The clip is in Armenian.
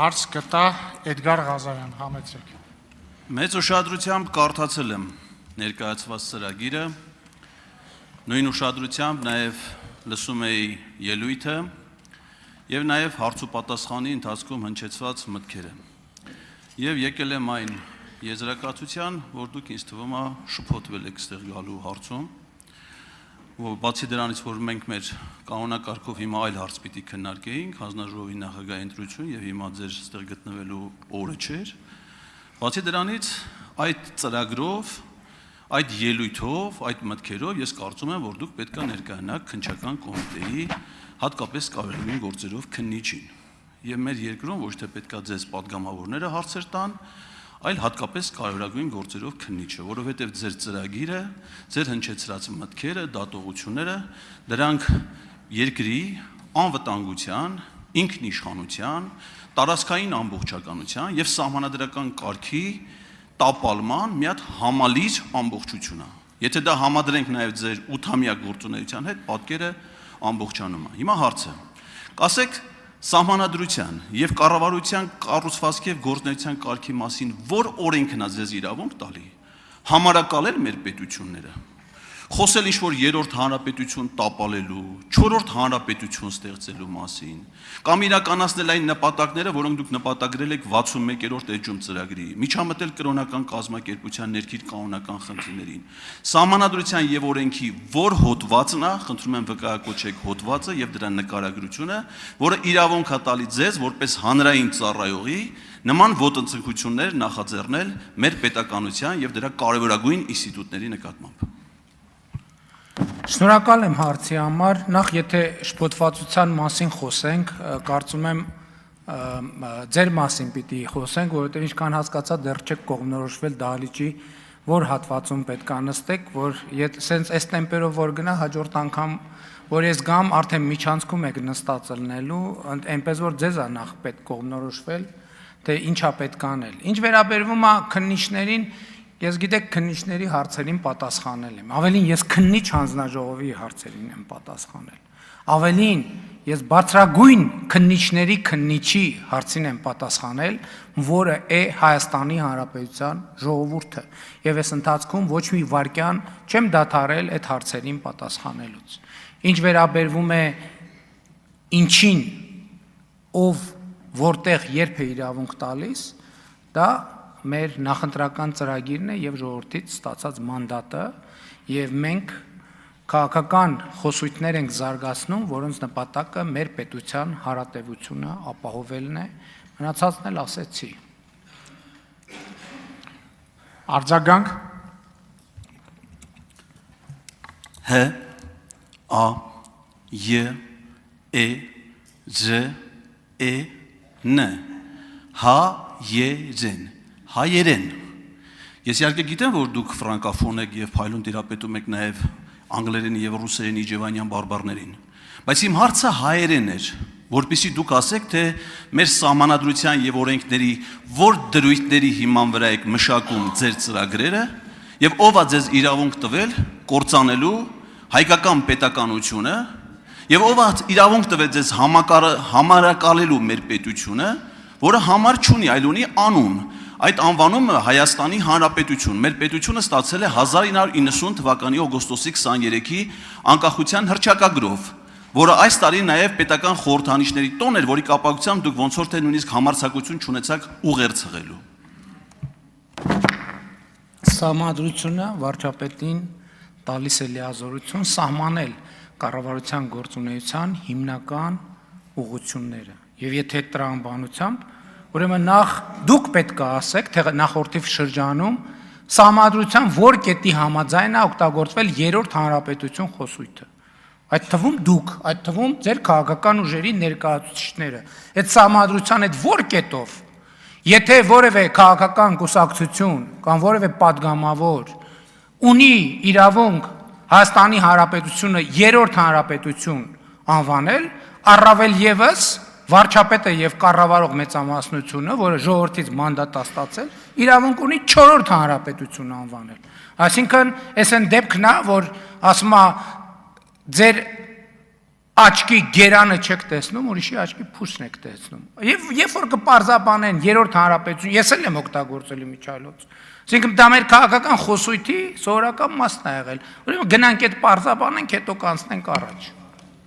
Հարց կտա Էդգար Ղազարյան, համեցեք։ Մեծ ուշադրությամբ կարդացել եմ ներկայացված ծրագիրը, նույն ուշադրությամբ նաև լսում էի ելույթը եւ նաև հարց ու պատասխանի ընթացքում հնչեցված մտքերը։ Եվ եկել եմ այն եզրակացության, որ դուք ինձ թվում է շփոթվել եք ստեղ գալու հարցում, բացի դրանից, որ մենք մեր կանոնակարգով հիմա այլ հարց պիտի քննարկեինք, հանձնաժողովի նախագահի ընտրություն եւ հիմա ձեր ստեղ գտնվելու օրը չէր։ Բացի դրանից, այդ ծրագրով, այդ ելույթով, այդ մտքերով ես կարծում եմ, որ դուք պետք է ներկայանաք քննչական կոմիտեի հատկապես կառավարման գործերով քննիչին։ Եվ մեր երկրում ոչ թե պետք է ձեզ падգամավորները հարցեր տան, այլ հատկապես կարևորագույն գործերով քննիչը, որովհետև ձեր ծրագիրը, ձեր հնչեցրած մտքերը, դատողությունները, դրանք երկրի անվտանգության, ինքնիշխանության, տարածքային ամբողջականության եւ սահմանադրական կարգի տապալման մի հատ համալիր ամբողջություն է։ Եթե դա համադրենք նաեւ ձեր 8-ամյա գործունեության հետ, պատկերը ամբողջանում է։ Հիմա հարցը. կասեք Սահմանադրության եւ կառավարության կառուցվածքի եւ գործունեության կարգի մասին որ օրենքն է ձեզ իրավունք տալի համարակալել մեր պետությունները, խոսել ինչ-որ երրորդ հանրապետություն տապալելու, չորրորդ հանրապետություն ստեղծելու մասին, կամ իրականացնել այն նպատակները, որոնք դուք նպատակրել եք 61-րդ էջում ծրագրի, միջամտել կրոնական կազմակերպության ներքին կանոնական խնդիրներին, Սահմանադրության եւ օրենքի որ հոդվածն է, խնդրում եմ վկայակոչեք հոդվածը եւ դրա նկարագրությունը, որը իրավունք է տալի ձեզ որպես հանրային ծառայողի նման ոտնձգություններ նախաձեռնել մեր պետականության եւ դրա կարևորագույն ինստիտուտների նկատմամբ։ Շնորհակալ եմ հարցի համար, նախ եթե շփոթվածության մասին խոսենք, կարծում եմ ձեր մասին պիտի խոսենք, որովհետև ինչքան հասկացա դեռ չեք կողմնորոշվել դահլիճի որ հատվածում պետք է նստեք, որ սենց այս տեմպերով որ գնա հաջորդ անգամ որ ես գամ արդեն միջանցքում եք նստած ելնելու, այնպես որ ձեզ է նախ պետք կողմնորոշվել, թե ինչա պետք անել։ Ինչ վերաբերվում է քննիչներին, ես գիտեք քննիչների հարցերին պատասխանել եմ, ավելին ես քննիչ հանձնաժողովի հարցերին եմ պատասխանել, ավելին ես բարձրագույն քննիչների քննիչի հարցին եմ պատասխանել, որը է Հայաստանի Հանրապետության ժողովուրդը, եւ այս ընթացքում ոչ մի վարքյան չեմ դադարել այդ հարցերին պատասխանելուց։ Ինչ վերաբերվում է ինչին, ով որտեղ երբ է իրավունք տալիս, դա մեր նախընտրական ծրագիրն է եւ ժողովրդից ստացած մանդատը եւ մենք քաղաքական խոսույթներ ենք զարգացնում, որոնց նպատակը մեր պետության հարատևությունը ապահովելն է, մնացածն էլ ասեցի։ Արձագանք Հ A J E J E N Հա Երեն հայերեն Ես իհարկե գիտեմ, որ դուք ֆրանկաֆոն եք եւ փայլուն տիրապետում եք նաեւ անգլերենի եւ ռուսերենի իջևանյան բարբառներին, բայց իմ հարցը հայերեն էր, որպեսզի դուք ասեք, թե մեր սահմանադրության եւ օրենքների որ դրույթների հիման վրա եք մշակում ձեր ծրագրերը եւ ով է ձեզ իրավունք տվել կործանելու հայկական պետականությունը եւ ով է իրավունք տվել ձեզ համարակալելու մեր պետությունը, որը համար չունի, այլ ունի անուն։ Այդ անվանումը Հայաստանի Հանրապետություն, մեր պետությունը ստացել է 1990 թվականի օգոստոսի 23-ի անկախության հռչակագրով, որը այս տարի նաև պետական խորհրդանիշների տոն էր, որի կապակցությամբ դուք ոնց որ թե նույնիսկ համարձակություն չունեցաք ուղերձղելու։ Սահմանադրությունը վարչապետին տալիս է լիազորություն սահմանել կառավարության գործունեության հիմնական ուղղությունները։ Եվ եթե տրամաբանությամբ ուրեմն նախ դուք պետք է ասեք, թե նախորդի շրջանում սահմանադրության որ կետի համաձայն է օգտագործվել երրորդ հանրապետություն խոսույթը։ Այդ թվում դուք, այդ թվում ձեր քաղաքական ուժերի ներկայացուցիչները։ Այդ սահմանադրության այդ որ կետով, եթե որևէ քաղաքական կուսակցություն կամ որևէ падգամավոր ունի իրավունք Հայաստանի Հանրապետությունը երրորդ հանրապետություն անվանել, առավել եւս վարչապետը եւ կառավարող մեծամասնությունը, որը ժողովրդից մանդատ է ստացել, իրավունք ունի 4-րդ հանրապետություն անվանել։ Այսինքն, այս այն դեպքն է, որ ասում է ձեր աչքի գերանը չեք տեսնում, ուրիշի աչքի փուսն եք տեսնում։ Եվ երբ որ կպարզաբանեն երրորդ հանրապետություն, ես էլ եմ օգտագործել իմիջիայլոց։ Այսինքն դա մեր քաղաքական խոսույթի սովորական մասն է եղել։ Ուրեմն գնանք այդ պարզաբանենք, հետո կանցնենք առաջ։